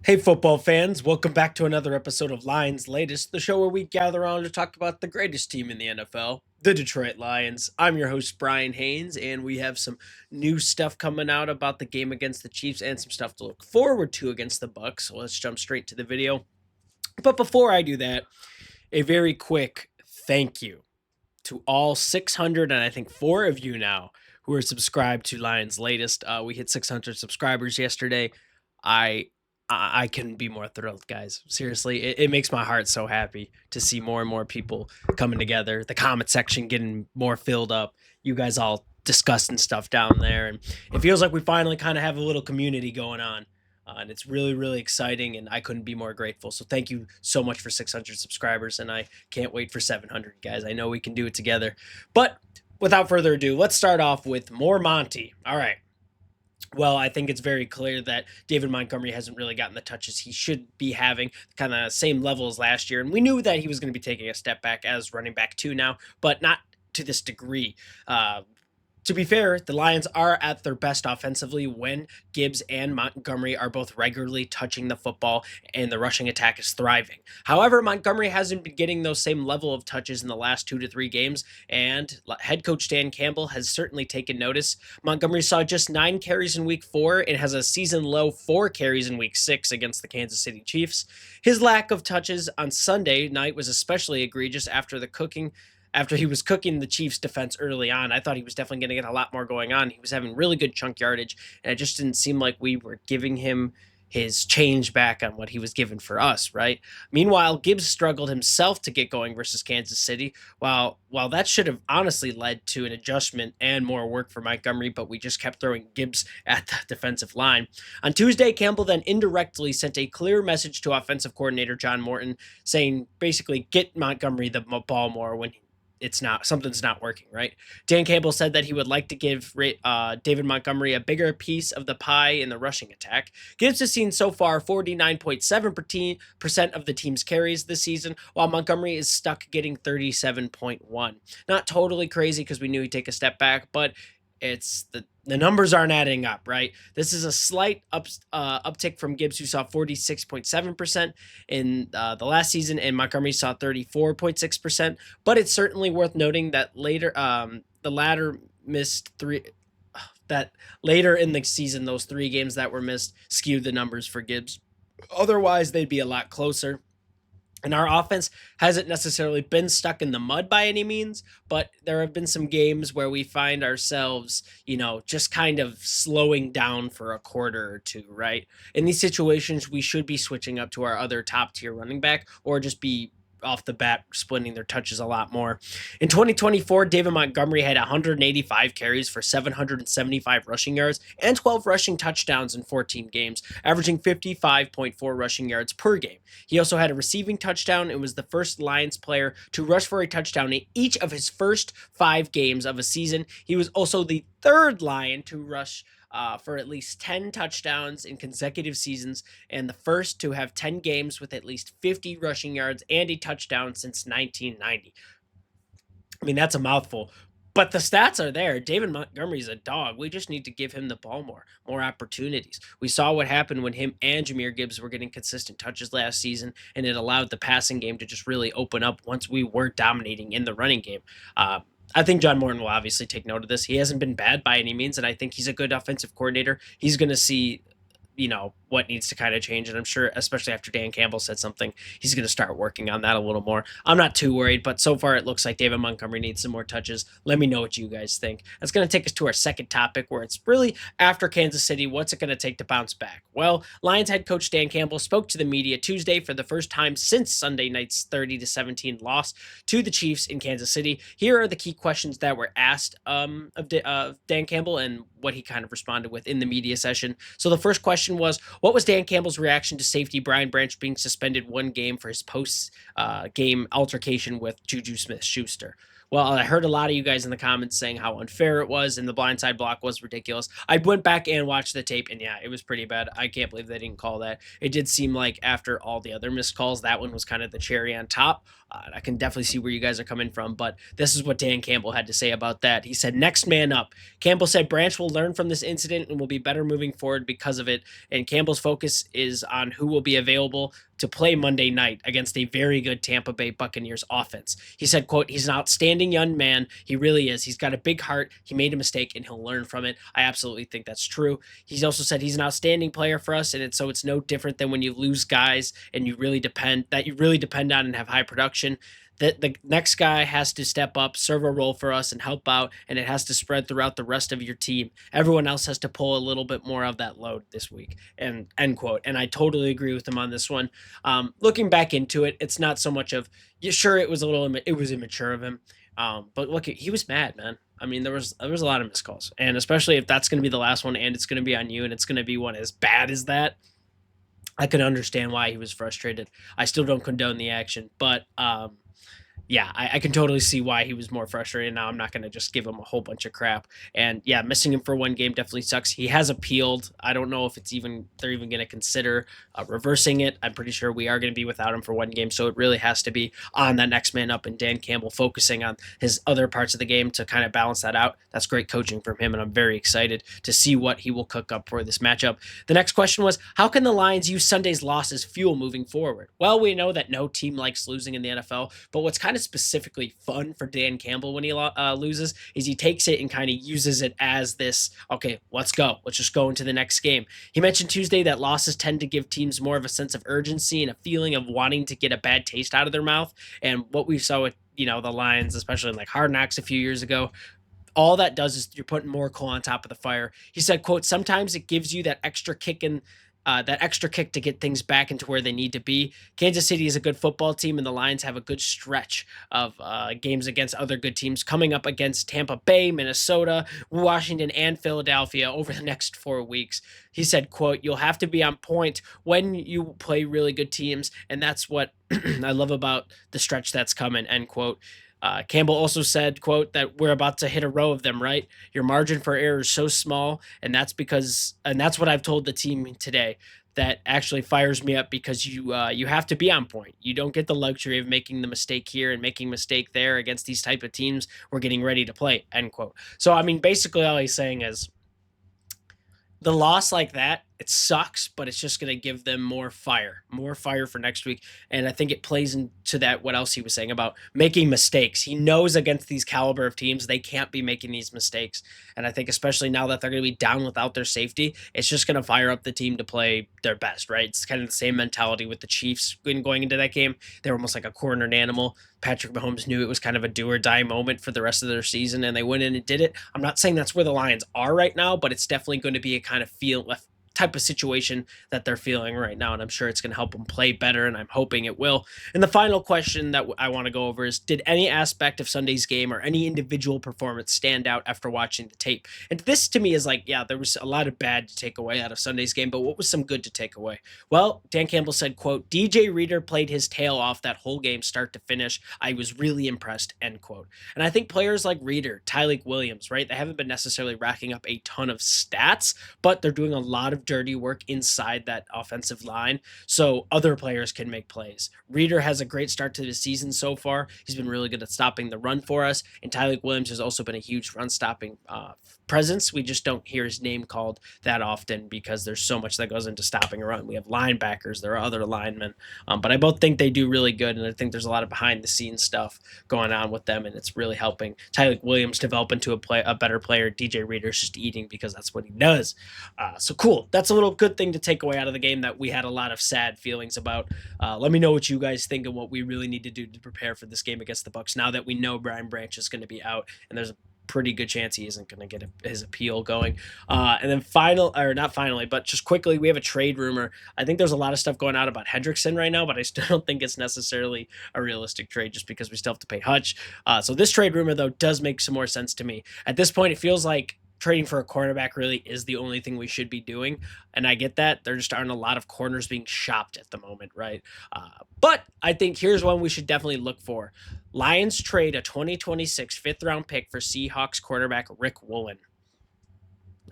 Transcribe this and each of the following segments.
Hey, football fans, welcome back to another episode of Lions Latest, the show where we gather around to talk about the greatest team in the NFL, the Detroit Lions. I'm your host, Bryan Hanes, and we have some new stuff coming out about the game against the Chiefs and some stuff to look forward to against the Bucks. So let's jump straight to the video. But before I do that, a very quick thank you to all 600 and I think four of you now who are subscribed to Lions Latest. We hit 600 subscribers yesterday. I I couldn't be more thrilled, guys. Seriously, it makes my heart so happy to see more and more people coming together. The comment section getting more filled up. You guys all discussing stuff down there, and it feels like we finally kind of have a little community going on. And it's really, really exciting, and I couldn't be more grateful. So thank you so much for 600 subscribers, and I can't wait for 700, guys. I know we can do it together. But without further ado, let's start off with more Monty. All right. Well, I think it's very clear that David Montgomery hasn't really gotten the touches he should be having, kind of same level as last year. And we knew that he was going to be taking a step back as running back two now, but not to this degree. To be fair, the Lions are at their best offensively when Gibbs and Montgomery are both regularly touching the football and the rushing attack is thriving. However, Montgomery hasn't been getting those same level of touches in the last 2 to 3 games, and head coach Dan Campbell has certainly taken notice. Montgomery saw just 9 carries in week 4 and has a season low 4 carries in week 6 against the Kansas City Chiefs. His lack of touches on Sunday night was especially egregious after he was cooking the Chiefs defense early on. I thought he was definitely going to get a lot more going on. He was having really good chunk yardage, and it just didn't seem like we were giving him his change back on what he was given for us, right? Meanwhile, Gibbs struggled himself to get going versus Kansas City. While that should have honestly led to an adjustment and more work for Montgomery, but we just kept throwing Gibbs at the defensive line. On Tuesday, Campbell then indirectly sent a clear message to offensive coordinator John Morton saying basically get Montgomery the ball more when something's not working, right? Dan Campbell said that he would like to give David Montgomery a bigger piece of the pie in the rushing attack. Gibbs has seen so far 49.7% of the team's carries this season, while Montgomery is stuck getting 37.1. Not totally crazy because we knew he'd take a step back, but it's the numbers aren't adding up, right? This is a slight uptick from Gibbs, who saw 46.7% in the last season, and Montgomery saw 34.6%. But it's certainly worth noting that the latter missed three. That later in the season, those 3 games that were missed skewed the numbers for Gibbs. Otherwise, they'd be a lot closer. And our offense hasn't necessarily been stuck in the mud by any means, but there have been some games where we find ourselves, just kind of slowing down for a quarter or two, right? In these situations, we should be switching up to our other top tier running back or just be off the bat splitting their touches a lot more. In 2024, David Montgomery had 185 carries for 775 rushing yards and 12 rushing touchdowns in 14 games, averaging 55.4 rushing yards per game. He also had a receiving touchdown and was the first Lions player to rush for a touchdown in each of his first 5 games of a season. He was also the third Lion to rush for at least 10 touchdowns in consecutive seasons, and the first to have 10 games with at least 50 rushing yards and a touchdown since 1990. I mean, that's a mouthful, but the stats are there. David Montgomery's a dog. We just need to give him the ball more opportunities. We saw what happened when him and Jahmyr Gibbs were getting consistent touches last season, and it allowed the passing game to just really open up once we were dominating in the running game. I think John Morton will obviously take note of this. He hasn't been bad by any means, and I think he's a good offensive coordinator. He's going to see, what needs to kind of change. And I'm sure, especially after Dan Campbell said something, he's going to start working on that a little more. I'm not too worried, but so far it looks like David Montgomery needs some more touches. Let me know what you guys think. That's going to take us to our second topic, where it's really after Kansas City, what's it going to take to bounce back? Well, Lions head coach Dan Campbell spoke to the media Tuesday for the first time since Sunday night's 30-17 loss to the Chiefs in Kansas City. Here are the key questions that were asked of Dan Campbell and what he kind of responded with in the media session. So the first question was, what was Dan Campbell's reaction to safety Brian Branch being suspended 1 game for his post-game altercation with Juju Smith-Schuster? Well, I heard a lot of you guys in the comments saying how unfair it was and the blindside block was ridiculous. I went back and watched the tape, and yeah, it was pretty bad. I can't believe they didn't call that. It did seem like after all the other missed calls, that one was kind of the cherry on top. I can definitely see where you guys are coming from, but this is what Dan Campbell had to say about that. He said, "Next man up." Campbell said Branch will learn from this incident and will be better moving forward because of it. And Campbell's focus is on who will be available to play Monday night against a very good Tampa Bay Buccaneers offense. He said, quote, "He's an outstanding young man. He really is. He's got a big heart. He made a mistake and he'll learn from it." I absolutely think that's true. He's also said he's an outstanding player for us, and it's no different than when you lose guys and you really depend on and have high production. That the next guy has to step up, serve a role for us, and help out, and it has to spread throughout the rest of your team. Everyone else has to pull a little bit more of that load this week. And end quote. And I totally agree with him on this one. Looking back into it, it's not so much of, yeah, sure, it was immature of him. But look, he was mad, man. I mean, there was a lot of missed calls, and especially if that's going to be the last one, and it's going to be on you, and it's going to be one as bad as that. I can understand why he was frustrated. I still don't condone the action, but yeah, I can totally see why he was more frustrated. Now I'm not going to just give him a whole bunch of crap. And yeah, missing him for one game definitely sucks. He has appealed. I don't know if they're even going to consider reversing it. I'm pretty sure we are going to be without him for one game, so it really has to be on that next man up and Dan Campbell focusing on his other parts of the game to kind of balance that out. That's great coaching from him, and I'm very excited to see what he will cook up for this matchup. The next question was, how can the Lions use Sunday's loss as fuel moving forward? Well, we know that no team likes losing in the NFL, but what's kind of specifically fun for Dan Campbell when he loses is he takes it and kind of uses it as this, okay, let's go. Let's just go into the next game. He mentioned Tuesday that losses tend to give teams more of a sense of urgency and a feeling of wanting to get a bad taste out of their mouth. And what we saw with, the Lions, especially in like Hard Knocks a few years ago, all that does is you're putting more coal on top of the fire. He said, quote, "Sometimes it gives you that extra kick to get things back into where they need to be." Kansas City is a good football team, and the Lions have a good stretch of games against other good teams coming up against Tampa Bay, Minnesota, Washington, and Philadelphia over the next 4 weeks. He said, quote, "You'll have to be on point when you play really good teams, and that's what I love about the stretch that's coming," end quote. Campbell also said, quote, "that we're about to hit a row of them, right? Your margin for error is so small, and that's what I've told the team today. That actually fires me up because you have to be on point. You don't get the luxury of making the mistake here and making mistake there against these type of teams we're getting ready to play," end quote. So, I mean, basically all he's saying is the loss like that, it sucks, but it's just going to give them more fire for next week. And I think it plays into that, what else he was saying about making mistakes. He knows against these caliber of teams, they can't be making these mistakes. And I think especially now that they're going to be down without their safety, it's just going to fire up the team to play their best, right? It's kind of the same mentality with the Chiefs going into that game. They were almost like a cornered animal. Patrick Mahomes knew it was kind of a do or die moment for the rest of their season, and they went in and did it. I'm not saying that's where the Lions are right now, but it's definitely going to be a kind of type of situation that they're feeling right now, and I'm sure it's going to help them play better, and I'm hoping it will. And the final question that I want to go over is, did any aspect of Sunday's game or any individual performance stand out after watching the tape? And this to me is like, yeah, there was a lot of bad to take away out of Sunday's game, but what was some good to take away? Well, Dan Campbell said, quote, "DJ Reader played his tail off that whole game start to finish. I was really impressed," end quote. And I think players like Reader, Tyleik Williams, right, they haven't been necessarily racking up a ton of stats, but they're doing a lot of dirty work inside that offensive line so other players can make plays. Reader has a great start to the season so far. He's been really good at stopping the run for us, and Tyleik Williams has also been a huge run stopping presence. We just don't hear his name called that often because there's so much that goes into stopping a run. We have linebackers, there are other linemen, but I both think they do really good, and I think there's a lot of behind the scenes stuff going on with them, and it's really helping Tyleik Williams develop into a better player. DJ Reader's just eating because that's what he does. So cool. That's a little good thing to take away out of the game that we had a lot of sad feelings about. Let me know what you guys think and what we really need to do to prepare for this game against the Bucs now that we know Brian Branch is going to be out, and there's a pretty good chance he isn't going to get his appeal going. And then not finally, but just quickly, we have a trade rumor. I think there's a lot of stuff going out about Hendrickson right now, but I still don't think it's necessarily a realistic trade just because we still have to pay Hutch. So this trade rumor, though, does make some more sense to me. At this point, it feels like trading for a cornerback really is the only thing we should be doing. And I get that. There just aren't a lot of corners being shopped at the moment, right? But I think here's one we should definitely look for. Lions trade a 2026 fifth round pick for Seahawks quarterback Rick Woolen.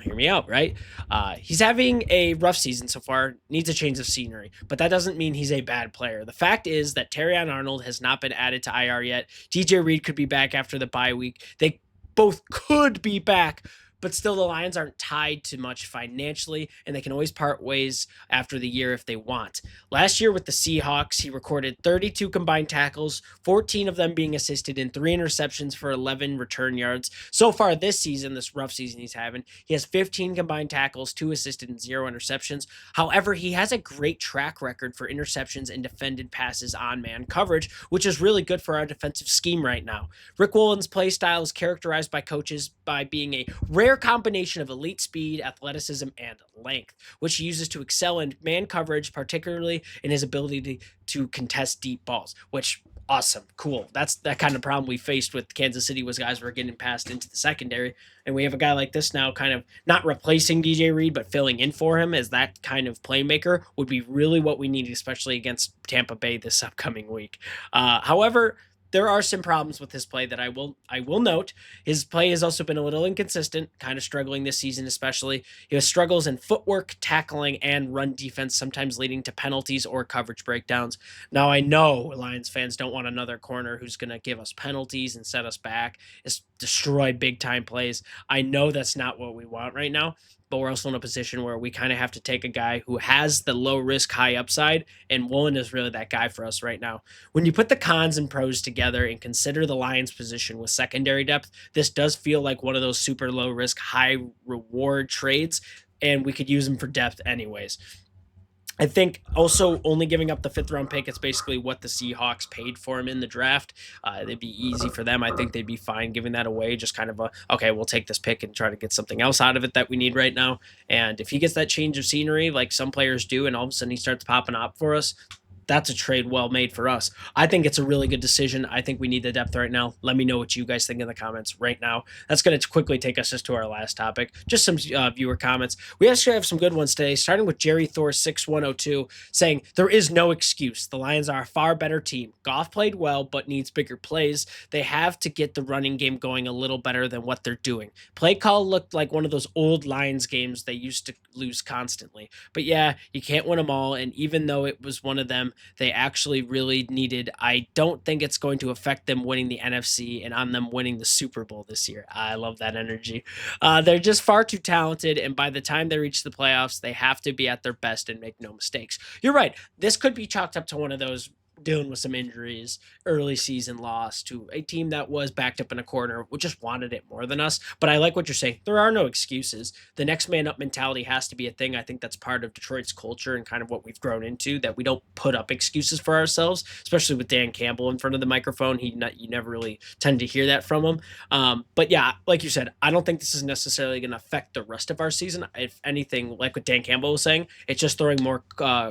Hear me out, right? He's having a rough season so far, needs a change of scenery, but that doesn't mean he's a bad player. The fact is that Terrion Arnold has not been added to IR yet. DJ Reed could be back after the bye week. They both could be back, but still the Lions aren't tied to much financially, and they can always part ways after the year if they want. Last year with the Seahawks, he recorded 32 combined tackles, 14 of them being assisted, and 3 interceptions for 11 return yards. So far this season, this rough season he's having, he has 15 combined tackles, 2 assisted, and 0 interceptions. However, he has a great track record for interceptions and defended passes on man coverage, which is really good for our defensive scheme right now. Rick Woolen's play style is characterized by coaches by being a rare combination of elite speed, athleticism, and length, which he uses to excel in man coverage, particularly in his ability to contest deep balls, which awesome, cool. That's that kind of problem we faced with Kansas City was guys were getting passed into the secondary. And we have a guy like this now kind of not replacing DJ Reed, but filling in for him as that kind of playmaker would be really what we need, especially against Tampa Bay this upcoming week. However, there are some problems with his play that I will note. His play has also been a little inconsistent, kind of struggling this season, especially. He has struggles in footwork, tackling, and run defense, sometimes leading to penalties or coverage breakdowns. Now, I know Lions fans don't want another corner who's going to give us penalties and set us back, destroy big-time plays. I know that's not what we want right now, but we're also in a position where we kind of have to take a guy who has the low risk, high upside, and Woolen is really that guy for us right now. When you put the cons and pros together and consider the Lions' position with secondary depth, this does feel like one of those super low risk, high reward trades, and we could use them for depth anyways. I think also only giving up the fifth round pick, it's basically what the Seahawks paid for him in the draft. It'd be easy for them. I think they'd be fine giving that away. Just kind of okay, we'll take this pick and try to get something else out of it that we need right now. And if he gets that change of scenery, like some players do, and all of a sudden he starts popping up for us, that's a trade well made for us. I think it's a really good decision. I think we need the depth right now. Let me know what you guys think in the comments right now. That's going to quickly take us just to our last topic. Just some viewer comments. We actually have some good ones today, starting with Jerry Thor 6102 saying, there is no excuse. The Lions are a far better team. Goff played well, but needs bigger plays. They have to get the running game going a little better than what they're doing. Play call looked like one of those old Lions games they used to lose constantly. But yeah, you can't win them all. And even though it was one of them, they actually really needed. I don't think it's going to affect them winning the NFC and on them winning the Super Bowl this year. I love that energy. They're just far too talented, and by the time they reach the playoffs, they have to be at their best and make no mistakes. You're right. This could be chalked up to one of those dealing with some injuries, early season loss to a team that was backed up in a corner, which just wanted it more than us. But I like what you're saying. There are no excuses. The next man up mentality has to be a thing. I think that's part of Detroit's culture and kind of what we've grown into, that we don't put up excuses for ourselves, especially with Dan Campbell in front of the microphone. You never really tend to hear that from him. But yeah, like you said, I don't think this is necessarily going to affect the rest of our season. If anything, like what Dan Campbell was saying, it's just throwing more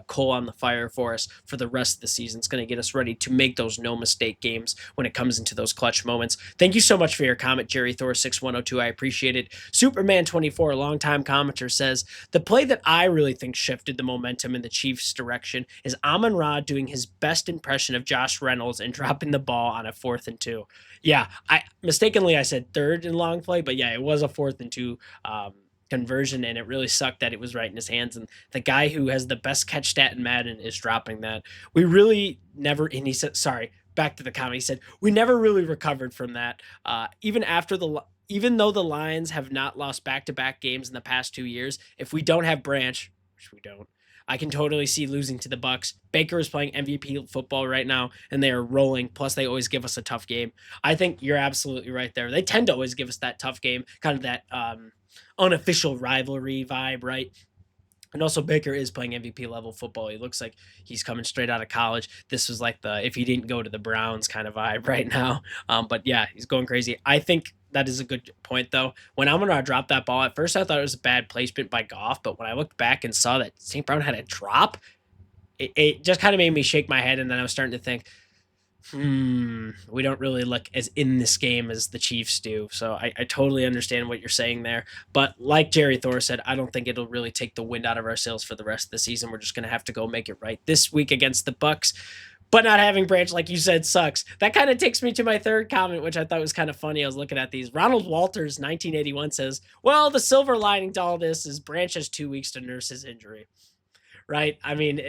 coal on the fire for us for the rest of the season. It's going to get us ready to make those no mistake games when it comes into those clutch moments. Thank you so much for your comment, Jerry Thor 6102. I appreciate it. Superman 24, a longtime commenter, says the play that I really think shifted the momentum in the Chiefs' direction is Amon-Ra doing his best impression of Josh Reynolds and dropping the ball on a 4th and 2. Yeah, I said third and long play, but yeah, it was a 4th and 2 conversion, and it really sucked that it was right in his hands, and the guy who has the best catch stat in Madden is dropping that. We really never, and he said, sorry, back to the comment, he said, we never really recovered from that. Even though the Lions have not lost back-to-back games in the past 2 years, if we don't have Branch, which we don't, I can totally see losing to the Bucks. Baker is playing MVP football right now, and they are rolling. Plus, they always give us a tough game. I think you're absolutely right there. They tend to always give us that tough game, kind of that unofficial rivalry vibe, right? And also Baker is playing MVP level football. He looks like he's coming straight out of college. This was like the if he didn't go to the Browns kind of vibe right now. But yeah, he's going crazy. I think that is a good point, though. When Amon-Ra dropped that ball, at first I thought it was a bad placement by Goff, but when I looked back and saw that St. Brown had a drop, it just kind of made me shake my head, and then I was starting to think, We don't really look as in this game as the Chiefs do. So I totally understand what you're saying there. But like Jerry Thor said, I don't think it'll really take the wind out of our sails for the rest of the season. We're just going to have to go make it right this week against the Bucks. But not having Branch, like you said, sucks. That kind of takes me to my third comment, which I thought was kind of funny. I was looking at these. Ronald Walters, 1981, says, well, the silver lining to all this is Branch has 2 weeks to nurse his injury. Right? I mean,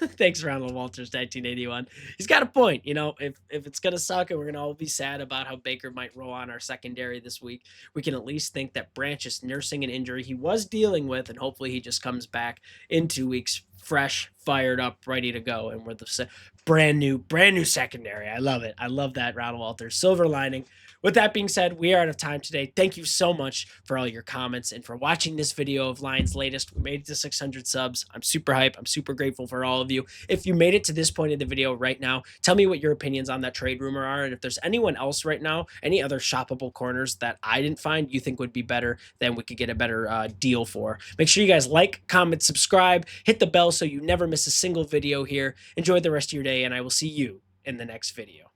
thanks, Ronald Walters, 1981. He's got a point. If it's going to suck and we're going to all be sad about how Baker might roll on our secondary this week, we can at least think that Branch is nursing an injury he was dealing with, and hopefully he just comes back in 2 weeks fresh, fired up, ready to go. And we're the brand new secondary. I love it. I love that, Ronald Walters. Silver lining. With that being said, we are out of time today. Thank you so much for all your comments and for watching this video of Lions Latest. We made it to 600 subs. I'm super hype. I'm super grateful for all of you. If you made it to this point in the video right now, tell me what your opinions on that trade rumor are. And if there's anyone else right now, any other shoppable corners that I didn't find you think would be better, then we could get a better deal for. Make sure you guys like, comment, subscribe, hit the bell so you never miss a single video here. Enjoy the rest of your day, and I will see you in the next video.